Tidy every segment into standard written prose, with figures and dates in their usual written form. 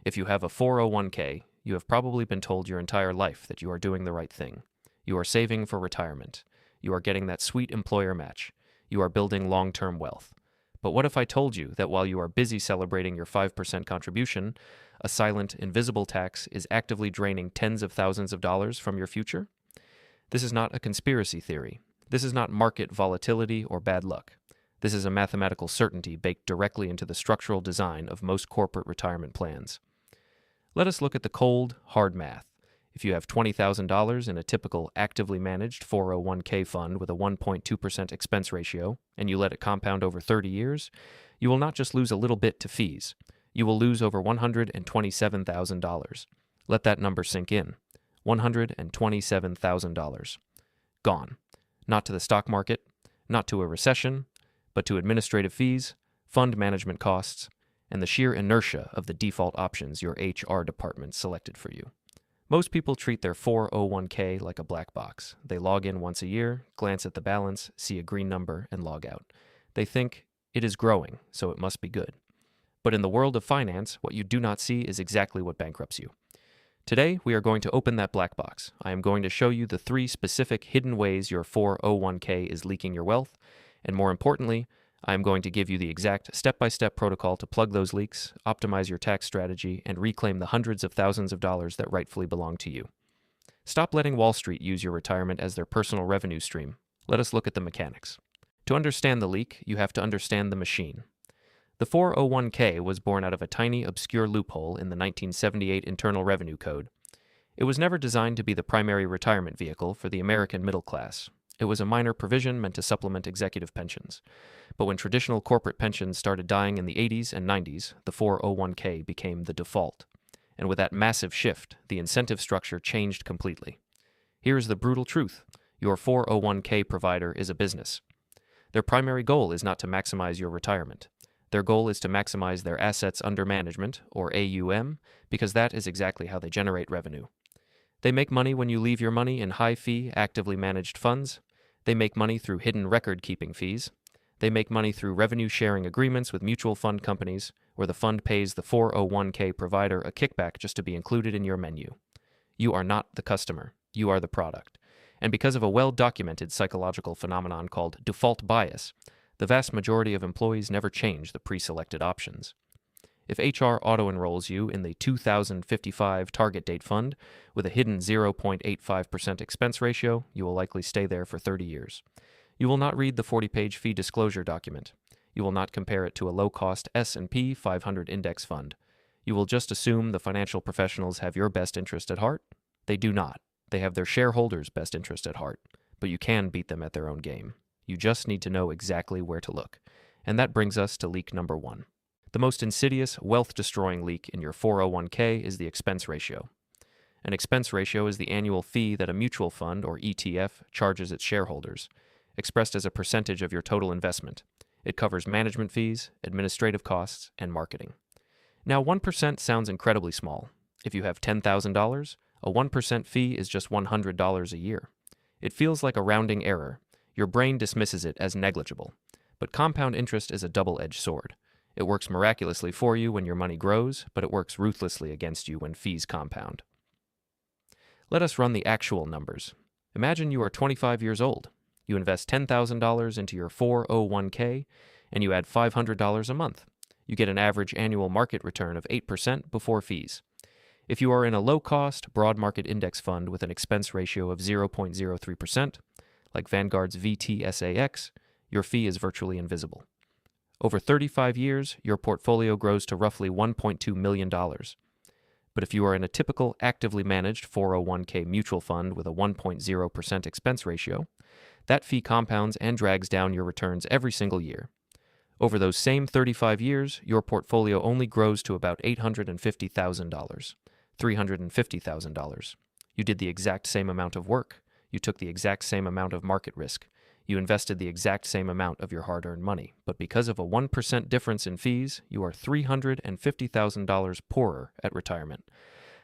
If you have a 401k, you have probably been told your entire life that you are doing the right thing. You are saving for retirement. You are getting that sweet employer match. You are building long-term wealth. But what if I told you that while you are busy celebrating your 5% contribution, a silent, invisible tax is actively draining tens of thousands of dollars from your future? This is not a conspiracy theory. This is not market volatility or bad luck. This is a mathematical certainty baked directly into the structural design of most corporate retirement plans. Let us look at the cold, hard math. If you have $20,000 in a typical actively managed 401k fund with a 1.2% expense ratio, and you let it compound over 30 years, you will not just lose a little bit to fees. You will lose over $127,000. Let that number sink in. $127,000. Gone. Not to the stock market, not to a recession, but to administrative fees, fund management costs, and the sheer inertia of the default options your HR department selected for you. Most people treat their 401k like a black box. They log in once a year, glance at the balance, see a green number, and log out. They think it is growing, so it must be good. But in the world of finance, what you do not see is exactly what bankrupts you. Today, we are going to open that black box. I am going to show you the 3 specific hidden ways your 401k is leaking your wealth, and more importantly, I am going to give you the exact step-by-step protocol to plug those leaks, optimize your tax strategy, and reclaim the hundreds of thousands of dollars that rightfully belong to you. Stop letting Wall Street use your retirement as their personal revenue stream. Let us look at the mechanics. To understand the leak, you have to understand the machine. The 401k was born out of a tiny, obscure loophole in the 1978 Internal Revenue Code. It was never designed to be the primary retirement vehicle for the American middle class. It was a minor provision meant to supplement executive pensions. But when traditional corporate pensions started dying in the 80s and 90s, the 401k became the default. And with that massive shift, the incentive structure changed completely. Here's the brutal truth. Your 401k provider is a business. Their primary goal is not to maximize your retirement. Their goal is to maximize their assets under management, or AUM, because that is exactly how they generate revenue. They make money when you leave your money in high-fee, actively managed funds. They make money through hidden record-keeping fees. They make money through revenue-sharing agreements with mutual fund companies, where the fund pays the 401k provider a kickback just to be included in your menu. You are not the customer. You are the product. And because of a well-documented psychological phenomenon called default bias, the vast majority of employees never change the pre-selected options. If HR auto-enrolls you in the 2055 target date fund with a hidden 0.85% expense ratio, you will likely stay there for 30 years. You will not read the 40-page fee disclosure document. You will not compare it to a low-cost S&P 500 index fund. You will just assume the financial professionals have your best interest at heart. They do not. They have their shareholders' best interest at heart. But you can beat them at their own game. You just need to know exactly where to look. And that brings us to leak number 1. The most insidious, wealth-destroying leak in your 401k is the expense ratio. An expense ratio is the annual fee that a mutual fund, or ETF, charges its shareholders, expressed as a percentage of your total investment. It covers management fees, administrative costs, and marketing. Now, 1% sounds incredibly small. If you have $10,000, a 1% fee is just $100 a year. It feels like a rounding error. Your brain dismisses it as negligible. But compound interest is a double-edged sword. It works miraculously for you when your money grows, but it works ruthlessly against you when fees compound. Let us run the actual numbers. Imagine you are 25 years old. You invest $10,000 into your 401k, and you add $500 a month. You get an average annual market return of 8% before fees. If you are in a low-cost, broad market index fund with an expense ratio of 0.03%, like Vanguard's VTSAX, your fee is virtually invisible. Over 35 years, your portfolio grows to roughly $1.2 million. But if you are in a typical actively managed 401k mutual fund with a 1.0% expense ratio, that fee compounds and drags down your returns every single year. Over those same 35 years, your portfolio only grows to about $850,000, $350,000. You did the exact same amount of work. You took the exact same amount of market risk. You invested the exact same amount of your hard-earned money, but because of a 1% difference in fees, you are $350,000 poorer at retirement.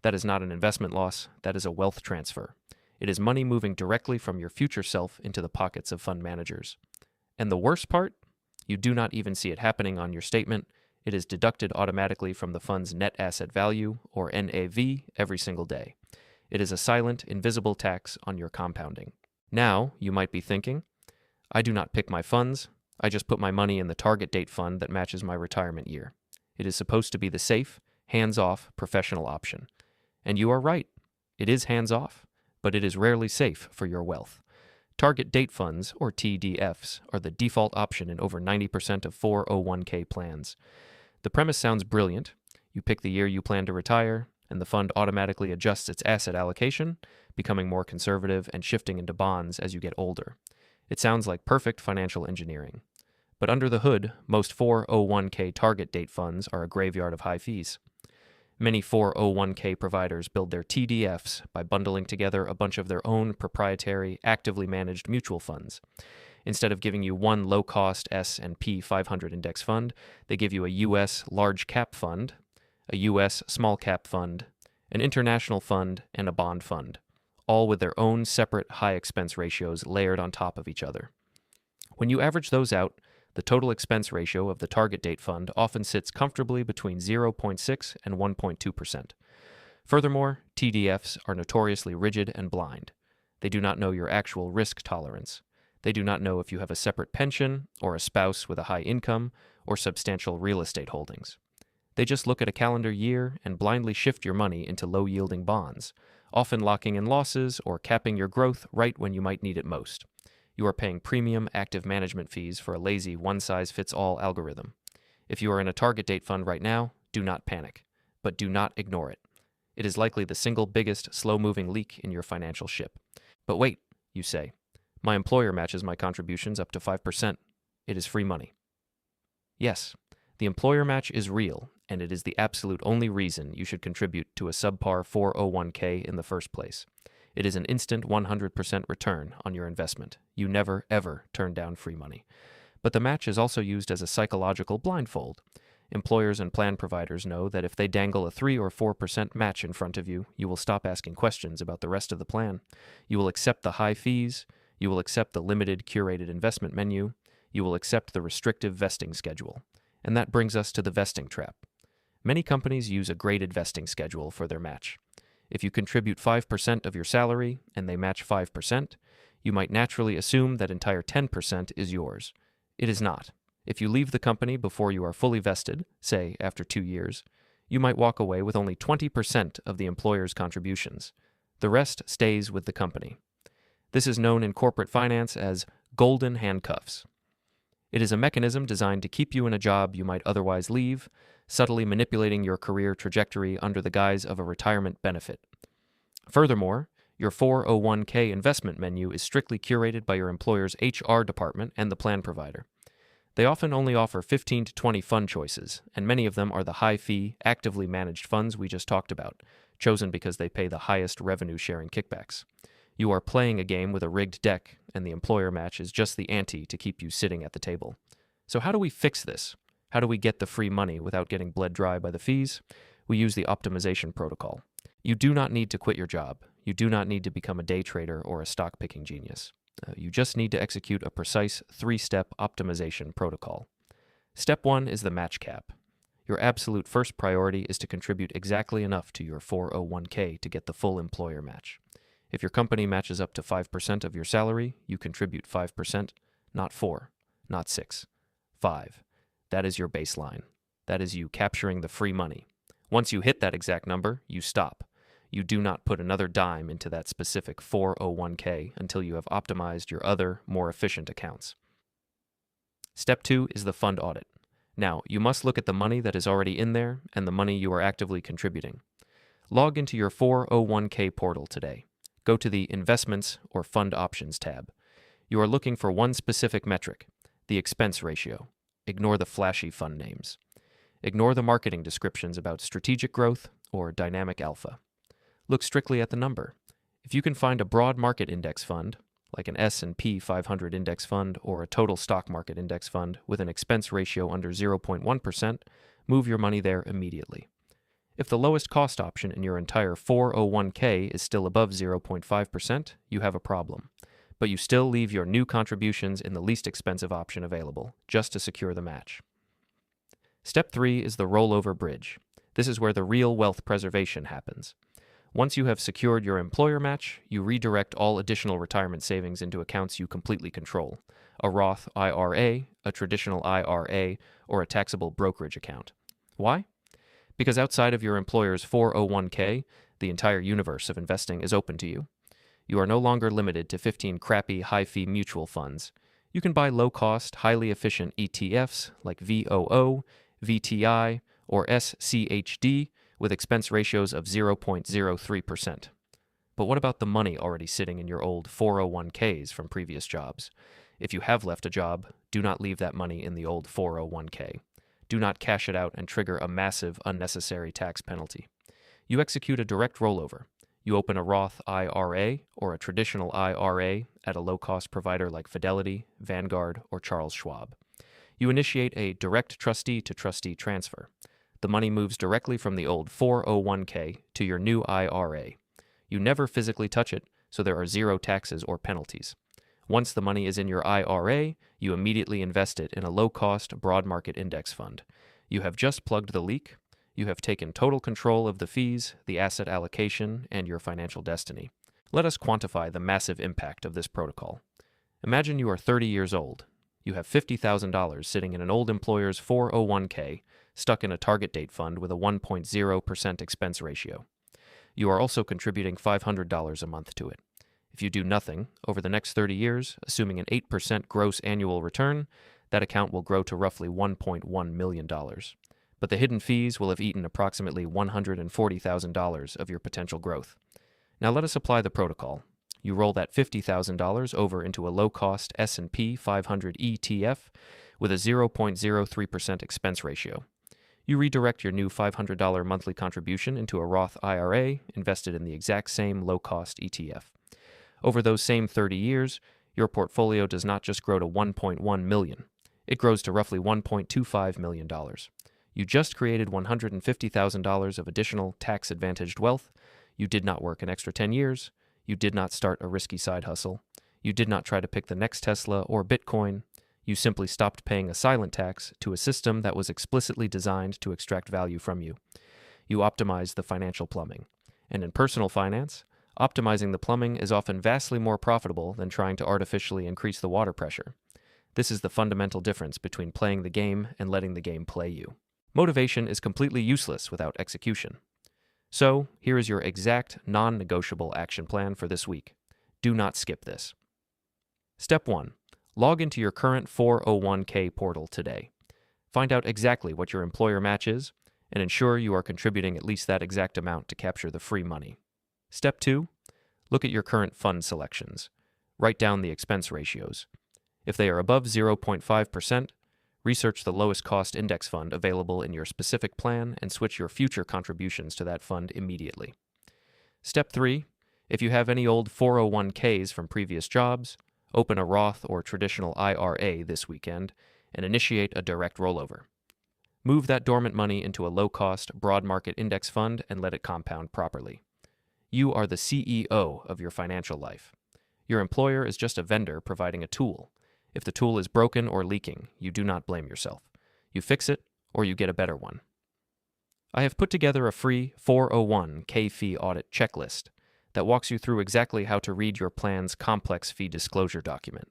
That is not an investment loss, that is a wealth transfer. It is money moving directly from your future self into the pockets of fund managers. And the worst part? You do not even see it happening on your statement. It is deducted automatically from the fund's net asset value, or NAV, every single day. It is a silent, invisible tax on your compounding. Now, you might be thinking, I do not pick my funds. I just put my money in the target date fund that matches my retirement year. It is supposed to be the safe, hands-off, professional option. And you are right. It is hands-off, but it is rarely safe for your wealth. Target date funds, or TDFs, are the default option in over 90% of 401k plans. The premise sounds brilliant. You pick the year you plan to retire, and the fund automatically adjusts its asset allocation, becoming more conservative and shifting into bonds as you get older. It sounds like perfect financial engineering. But under the hood, most 401k target date funds are a graveyard of high fees. Many 401k providers build their TDFs by bundling together a bunch of their own proprietary, actively managed mutual funds. Instead of giving you one low-cost S&P 500 index fund, they give you a U.S. large-cap fund, a U.S. small-cap fund, an international fund, and a bond fund, all with their own separate high expense ratios layered on top of each other. When you average those out, the total expense ratio of the target date fund often sits comfortably between 0.6 and 1.2%. Furthermore, TDFs are notoriously rigid and blind. They do not know your actual risk tolerance. They do not know if you have a separate pension, or a spouse with a high income, or substantial real estate holdings. They just look at a calendar year and blindly shift your money into low-yielding bonds, often locking in losses or capping your growth right when you might need it most. You are paying premium active management fees for a lazy one-size-fits-all algorithm. If you are in a target date fund right now, do not panic, but do not ignore it. It is likely the single biggest slow-moving leak in your financial ship. But wait, you say, my employer matches my contributions up to 5%. It is free money. Yes, the employer match is real, and it is the absolute only reason you should contribute to a subpar 401k in the first place. It is an instant 100% return on your investment. You never, ever turn down free money. But the match is also used as a psychological blindfold. Employers and plan providers know that if they dangle a 3 or 4% match in front of you, you will stop asking questions about the rest of the plan. You will accept the high fees. You will accept the limited curated investment menu. You will accept the restrictive vesting schedule. And that brings us to the vesting trap. Many companies use a graded vesting schedule for their match. If you contribute 5% of your salary and they match 5%, you might naturally assume that entire 10% is yours. It is not. If you leave the company before you are fully vested, say after 2 years, you might walk away with only 20% of the employer's contributions. The rest stays with the company. This is known in corporate finance as golden handcuffs. It is a mechanism designed to keep you in a job you might otherwise leave, subtly manipulating your career trajectory under the guise of a retirement benefit. Furthermore, your 401k investment menu is strictly curated by your employer's HR department and the plan provider. They often only offer 15 to 20 fund choices, and many of them are the high-fee, actively managed funds we just talked about, chosen because they pay the highest revenue-sharing kickbacks. You are playing a game with a rigged deck, and the employer match is just the ante to keep you sitting at the table. So how do we fix this? How do we get the free money without getting bled dry by the fees? We use the optimization protocol. You do not need to quit your job. You do not need to become a day trader or a stock-picking genius. You just need to execute a precise 3-step optimization protocol. Step 1 is the match cap. Your absolute first priority is to contribute exactly enough to your 401k to get the full employer match. If your company matches up to 5% of your salary, you contribute 5%, not 4, not 6, 5. That is your baseline. That is you capturing the free money. Once you hit that exact number, you stop. You do not put another dime into that specific 401k until you have optimized your other, more efficient accounts. Step 2 is the fund audit. Now, you must look at the money that is already in there and the money you are actively contributing. Log into your 401k portal today. Go to the Investments or Fund Options tab. You are looking for one specific metric, the expense ratio. Ignore the flashy fund names. Ignore the marketing descriptions about strategic growth or dynamic alpha. Look strictly at the number. If you can find a broad market index fund, like an S&P 500 index fund or a total stock market index fund with an expense ratio under 0.1%, move your money there immediately. If the lowest cost option in your entire 401k is still above 0.5%, you have a problem. But you still leave your new contributions in the least expensive option available, just to secure the match. Step 3 is the rollover bridge. This is where the real wealth preservation happens. Once you have secured your employer match, you redirect all additional retirement savings into accounts you completely control: a Roth IRA, a traditional IRA, or a taxable brokerage account. Why? Because outside of your employer's 401k, the entire universe of investing is open to you. You are no longer limited to 15 crappy, high-fee mutual funds. You can buy low-cost, highly efficient ETFs like VOO, VTI, or SCHD with expense ratios of 0.03%. But what about the money already sitting in your old 401ks from previous jobs? If you have left a job, do not leave that money in the old 401k. Do not cash it out and trigger a massive, unnecessary tax penalty. You execute a direct rollover. You open a Roth IRA or a traditional IRA at a low-cost provider like Fidelity, Vanguard, or Charles Schwab. You initiate a direct trustee-to-trustee transfer. The money moves directly from the old 401k to your new IRA. You never physically touch it, so there are zero taxes or penalties. Once the money is in your IRA, you immediately invest it in a low-cost, broad market index fund. You have just plugged the leak. You have taken total control of the fees, the asset allocation, and your financial destiny. Let us quantify the massive impact of this protocol. Imagine you are 30 years old. You have $50,000 sitting in an old employer's 401k, stuck in a target date fund with a 1.0% expense ratio. You are also contributing $500 a month to it. If you do nothing, over the next 30 years, assuming an 8% gross annual return, that account will grow to roughly $1.1 million. But the hidden fees will have eaten approximately $140,000 of your potential growth. Now let us apply the protocol. You roll that $50,000 over into a low-cost S&P 500 ETF with a 0.03% expense ratio. You redirect your new $500 monthly contribution into a Roth IRA invested in the exact same low-cost ETF. Over those same 30 years, your portfolio does not just grow to $1.1 million. It grows to roughly $1.25 million. You just created $150,000 of additional tax-advantaged wealth. You did not work an extra 10 years. You did not start a risky side hustle. You did not try to pick the next Tesla or Bitcoin. You simply stopped paying a silent tax to a system that was explicitly designed to extract value from you. You optimized the financial plumbing. And in personal finance, optimizing the plumbing is often vastly more profitable than trying to artificially increase the water pressure. This is the fundamental difference between playing the game and letting the game play you. Motivation is completely useless without execution. So, here is your exact, non-negotiable action plan for this week. Do not skip this. Step 1. Log into your current 401k portal today. Find out exactly what your employer match is, and ensure you are contributing at least that exact amount to capture the free money. Step 2. Look at your current fund selections. Write down the expense ratios. If they are above 0.5%, research the lowest cost index fund available in your specific plan and switch your future contributions to that fund immediately. Step 3. If you have any old 401ks from previous jobs, open a Roth or traditional IRA this weekend and initiate a direct rollover. Move that dormant money into a low-cost, broad market index fund and let it compound properly. You are the CEO of your financial life. Your employer is just a vendor providing a tool. If the tool is broken or leaking, you do not blame yourself. You fix it, or you get a better one. I have put together a free 401k fee audit checklist that walks you through exactly how to read your plan's complex fee disclosure document,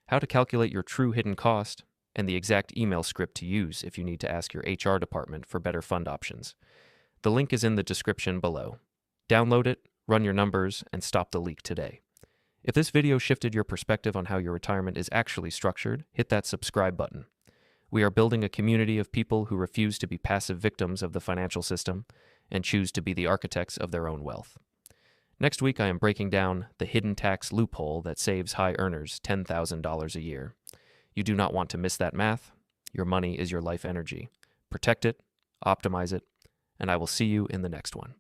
how to calculate your true hidden cost, and the exact email script to use if you need to ask your HR department for better fund options. The link is in the description below. Download it, run your numbers, and stop the leak today. If this video shifted your perspective on how your retirement is actually structured, hit that subscribe button. We are building a community of people who refuse to be passive victims of the financial system and choose to be the architects of their own wealth. Next week, I am breaking down the hidden tax loophole that saves high earners $10,000 a year. You do not want to miss that math. Your money is your life energy. Protect it, optimize it, and I will see you in the next one.